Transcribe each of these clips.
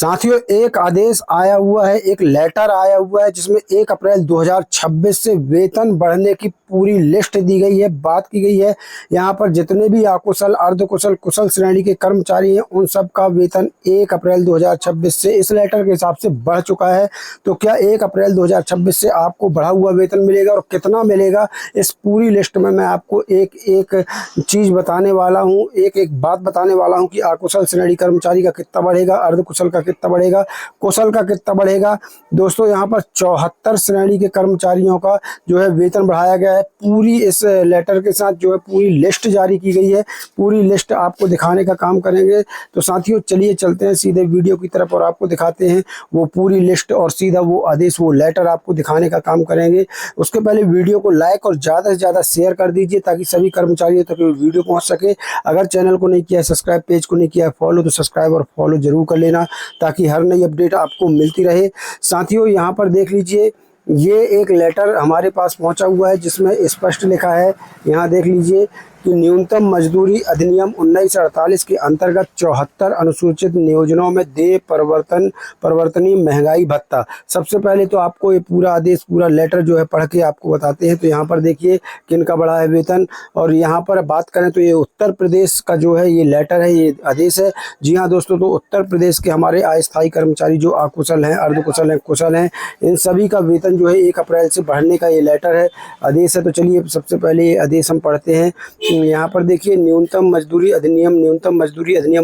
साथियों, एक आदेश आया हुआ है, एक लेटर आया हुआ है जिसमें 1 अप्रैल 2026 से वेतन बढ़ने की पूरी लिस्ट दी गई है, बात की गई है। यहाँ पर जितने भी अकुशल, अर्धकुशल, कुशल श्रेणी के कर्मचारी हैं उन सब का वेतन 1 अप्रैल 2026 से इस लेटर के हिसाब से बढ़ चुका है। तो क्या 1 अप्रैल 2026 से आपको बढ़ा हुआ वेतन मिलेगा और कितना मिलेगा, इस पूरी लिस्ट में मैं आपको एक एक चीज़ बताने वाला हूँ, एक एक बात बताने वाला हूँ कि अकुशल श्रेणी कर्मचारी का कितना बढ़ेगा, अर्धकुशल का कितना बढ़ेगा, कुशल का कितना बढ़ेगा। दोस्तों, यहाँ पर 74 श्रेणी के कर्मचारियों का जो है वेतन बढ़ाया गया है। पूरी इस लेटर के साथ जो है पूरी लिस्ट जारी की गई है, पूरी लिस्ट आपको दिखाने का काम करेंगे। तो साथियों, चलिए चलते हैं सीधे वीडियो की तरफ और आपको दिखाते हैं वो पूरी लिस्ट और सीधा वो आदेश, वो लेटर आपको दिखाने का काम करेंगे। उसके पहले वीडियो को लाइक और ज़्यादा से ज़्यादा शेयर कर दीजिए ताकि सभी कर्मचारियों तक वीडियो पहुँच सके। अगर चैनल को नहीं किया है सब्सक्राइब, पेज को नहीं किया है फॉलो, तो सब्सक्राइब और फॉलो जरूर कर लेना ताकि हर नई अपडेट आपको मिलती रहे। साथियों, यहाँ पर देख लीजिए, ये एक लेटर हमारे पास पहुंचा हुआ है जिसमें स्पष्ट लिखा है, यहाँ देख लीजिए कि न्यूनतम मजदूरी अधिनियम 1948 के अंतर्गत 74 अनुसूचित नियोजनों में देय परिवर्तनीय महंगाई भत्ता। सबसे पहले तो आपको ये पूरा आदेश, पूरा लेटर जो है पढ़ के आपको बताते हैं। तो यहाँ पर देखिए किन का बढ़ा है वेतन, और यहाँ पर बात करें तो ये उत्तर प्रदेश का जो है ये लेटर है, ये आदेश है। जी हाँ दोस्तों, तो उत्तर प्रदेश के हमारे अस्थायी कर्मचारी जो अकुशल हैं, अर्धकुशल हैं, कुशल हैं, इन सभी का वेतन जो है 1 अप्रैल से बढ़ने का ये लेटर है, आदेश है। तो चलिए सबसे पहले ये आदेश हम पढ़ते हैं। यहाँ पर देखिए, न्यूनतम मजदूरी अधिनियम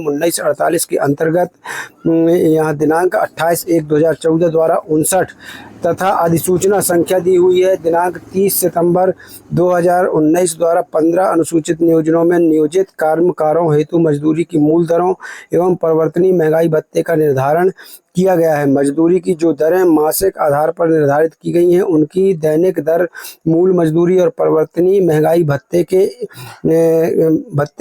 1948 के अंतर्गत यहाँ दिनांक 28/1/2014 द्वारा 59 तथा अधिसूचना संख्या दी हुई है दिनांक 30 सितंबर 2019 द्वारा 15 अनुसूचित नियोजनों में नियोजित कर्मकारों हेतु मजदूरी की मूल दरों एवं परिवर्तनीय महंगाई भत्ते का निर्धारण किया गया है। मजदूरी की जो दरें मासिक आधार पर निर्धारित की गई हैं उनकी दैनिक दर मूल मजदूरी और परिवर्तनीय महंगाई भत्ते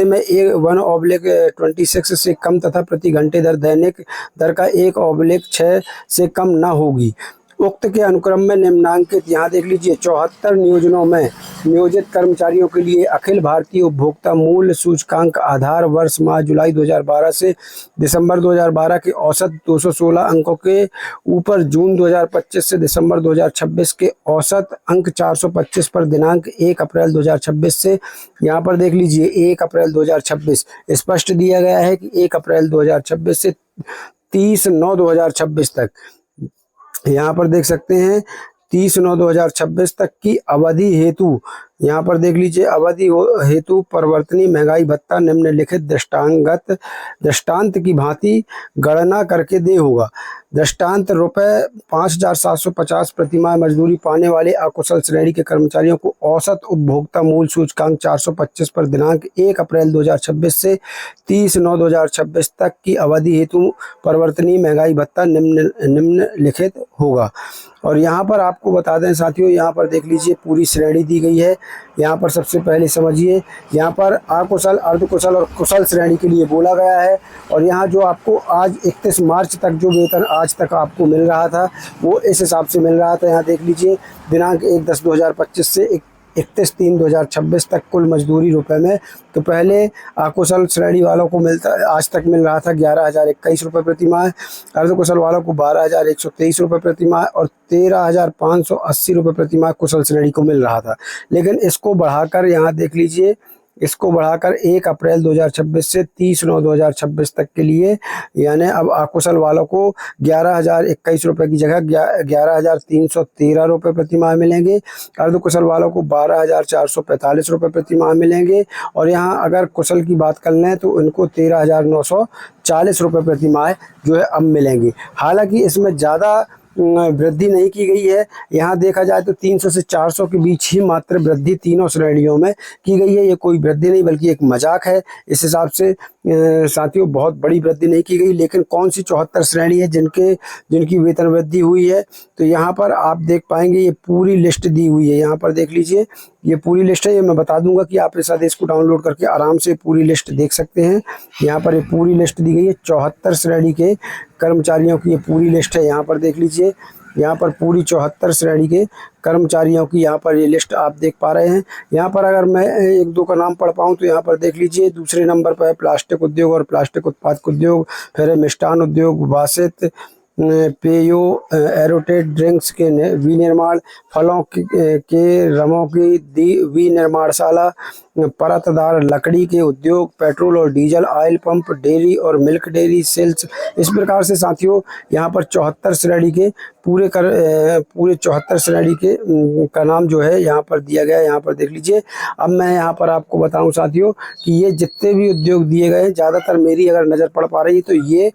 में 1/26 से कम तथा प्रति घंटे दर दैनिक दर का 1/6 से कम न होगी। उक्त के अनुक्रम में निम्नांकित, यहाँ देख लीजिए, 74 नियोजनों में नियोजित कर्मचारियों के लिए अखिल भारतीय उपभोक्ता मूल्य सूचकांक आधार वर्ष माह जुलाई 2012 से दिसंबर 2012 के औसत 216 अंकों के ऊपर जून 2025 से दिसंबर 2026 के औसत अंक 425 पर दिनांक 1 अप्रैल 2026 से, यहाँ पर देख लीजिए 1 अप्रैल 2026 स्पष्ट दिया गया है कि 1 अप्रैल 2026 से 30/9/2026 तक, यहाँ पर देख सकते हैं 30/9/2026 तक की अवधि हेतु, यहाँ पर देख लीजिए अवधि हेतु परिवर्तनीय महंगाई भत्ता निम्नलिखित दृष्टांत की भांति गणना करके दे होगा। दृष्टांत रुपये 5,750 प्रतिमाह मजदूरी पाने वाले अकुशल श्रेणी के कर्मचारियों को औसत उपभोक्ता मूल्य सूचकांक 425 पर दिनांक 1 अप्रैल 2026 से 30/9/2026 तक की अवधि हेतु परिवर्तनीय महंगाई भत्ता निम्नलिखित होगा। और यहाँ पर आपको बता दें साथियों, यहाँ पर देख लीजिए पूरी श्रेणी दी गई है। यहाँ पर सबसे पहले समझिए, यहाँ पर अकुशल, अर्धकुशल और कुशल श्रेणी के लिए बोला गया है। और यहाँ जो आपको आज 31 मार्च तक जो वेतन आज तक आपको मिल रहा था वो इस हिसाब से मिल रहा था। यहाँ देख लीजिए दिनांक 1/10/2025 से 31/3/2026 तक कुल मजदूरी रुपए में। तो पहले अकुशल श्रेणी वालों को आज तक मिल रहा था 11,021 रुपये प्रति माह, अर्धकुशल वालों को 12,123 रुपये प्रति माह और 13,580 रुपये प्रति माह कुशल श्रेणी को मिल रहा था। लेकिन इसको बढ़ाकर, यहाँ देख लीजिए, इसको बढ़ाकर 1 अप्रैल 2026 से 30/9/2026 तक के लिए, यानी अब अकुशल वालों को 11,021 रुपये की जगह 11,313 रुपये प्रति माह मिलेंगे, अर्धकुशल वालों को 12,445 रुपये प्रति माह मिलेंगे, और यहाँ अगर कुशल की बात कर लें तो इनको 13,940 रुपये प्रति माह जो है अब मिलेंगे। हालांकि इसमें ज़्यादा वृद्धि नहीं की गई है। यहाँ देखा जाए तो 300 से 400 के बीच ही मात्र वृद्धि तीनों श्रेणियों में की गई है। ये कोई वृद्धि नहीं बल्कि एक मजाक है। इस हिसाब से साथियों बहुत बड़ी वृद्धि नहीं की गई। लेकिन कौन सी 74 श्रेणी है जिनकी वेतन वृद्धि हुई है, तो यहाँ पर आप देख पाएंगे ये पूरी लिस्ट दी हुई है। यहाँ पर देख लीजिए ये पूरी लिस्ट है। ये मैं बता दूंगा कि आप इस आदेश को डाउनलोड करके आराम से पूरी लिस्ट देख सकते हैं। यहाँ पर ये पूरी लिस्ट दी गई है, 74 श्रेणी के कर्मचारियों की ये पूरी लिस्ट है। यहाँ पर देख लीजिए यहाँ पर पूरी 74 श्रेणी के कर्मचारियों की यहाँ पर ये लिस्ट आप देख पा रहे हैं। यहाँ पर अगर मैं एक दो का नाम पढ़ पाऊँ तो यहाँ पर देख लीजिए, दूसरे नंबर पर है प्लास्टिक उद्योग और प्लास्टिक उत्पाद उद्योग, फिर है मिष्ठान उद्योग, वासित पेयो, एरोटेड ड्रिंक्स के विनिर्माण, फलों के रमों की विनिर्माणशाला, परतदार लकड़ी के उद्योग, पेट्रोल और डीजल, ऑयल पंप, डेयरी और मिल्क डेयरी सेल्स। इस प्रकार से साथियों यहाँ पर 74 श्रेणी के पूरे 74 श्रेणी के का नाम जो है यहाँ पर दिया गया है। यहाँ पर देख लीजिए। अब मैं यहाँ पर आपको बताऊं साथियों कि ये जितने भी उद्योग दिए गए हैं, ज़्यादातर मेरी अगर नज़र पड़ पा रही है तो ये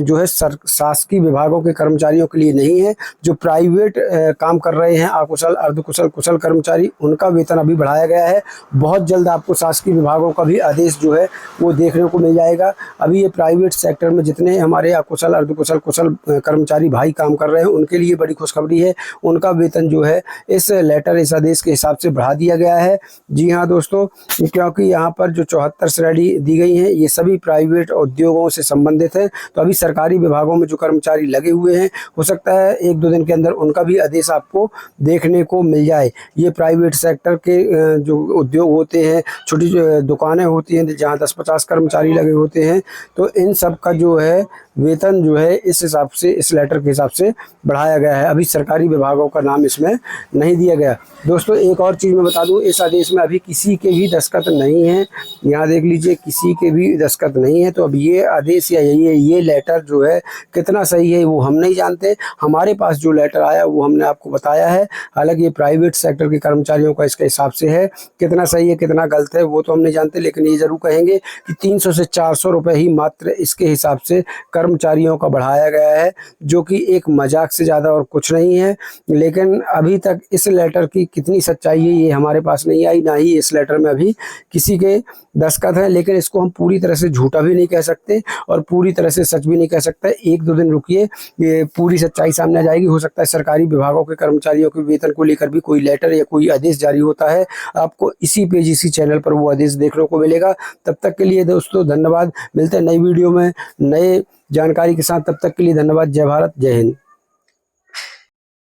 जो है शासकीय विभागों के कर्मचारियों के लिए नहीं है। जो प्राइवेट काम कर रहे हैं, अकुशल, अर्धकुशल, कुशल कर्मचारी, उनका वेतन अभी बढ़ाया गया है। बहुत जल्द आपको शासकीय विभागों का भी आदेश जो है वो देखने को मिल जाएगा। अभी ये प्राइवेट सेक्टर में जितने हमारे अकुशल, अर्धकुशल, कुशल कर्मचारी भाई काम कर रहे हैं, उनके लिए बड़ी खुशखबरी है। उनका वेतन जो है इस लेटर, इस आदेश के हिसाब से बढ़ा दिया गया है। जी हाँ दोस्तों, क्योंकि यहाँ पर जो 74 श्रेणी दी गई हैं ये सभी प्राइवेट उद्योगों से संबंधित है। तो अभी सरकारी विभागों में जो कर्मचारी लगे हुए हैं, हो सकता है एक दो दिन के अंदर उनका भी आदेश आपको देखने को मिल जाए। ये प्राइवेट सेक्टर के जो उद्योग होते हैं, छोटी दुकानें होती हैं जहाँ 10-50 कर्मचारी लगे होते हैं, तो इन सब का जो है वेतन जो है इस हिसाब से, इस लेटर के हिसाब से बढ़ाया गया है। अभी सरकारी विभागों का नाम इसमें नहीं दिया गया। दोस्तों एक और चीज़ मैं बता दूं, इस आदेश में अभी किसी के भी दस्तखत नहीं है। यहाँ देख लीजिए, किसी के भी दस्तखत नहीं है। तो अब ये आदेश या ये लेटर जो है कितना सही है वो हम नहीं जानते। हमारे पास जो लेटर आया वो हमने आपको बताया है। हालांकि ये प्राइवेट सेक्टर के कर्मचारियों का इसके हिसाब से है, कितना सही है कितना गलत है वो तो हम नहीं जानते, लेकिन ये ज़रूर कहेंगे कि 300 से 400 रुपये ही मात्र इसके हिसाब से कर्मचारियों का बढ़ाया गया है, जो कि एक मजाक से ज़्यादा और कुछ नहीं है। लेकिन अभी तक इस लेटर की कितनी सच्चाई है ये हमारे पास नहीं आई, ना ही इस लेटर में अभी किसी के दस्तखत हैं। लेकिन इसको हम पूरी तरह से झूठा भी नहीं कह सकते और पूरी तरह से सच भी नहीं कह सकते। एक दो दिन रुकिए, ये पूरी सच्चाई सामने आ जाएगी। हो सकता है सरकारी विभागों के कर्मचारियों के वेतन को लेकर भी कोई लेटर या कोई आदेश जारी होता है। आपको इसी पेज, इसी चैनल पर वो आदेश देखने को मिलेगा। तब तक के लिए दोस्तों धन्यवाद। मिलते हैं नई वीडियो में नए जानकारी के साथ। तब तक के लिए धन्यवाद। जय भारत, जय हिंद।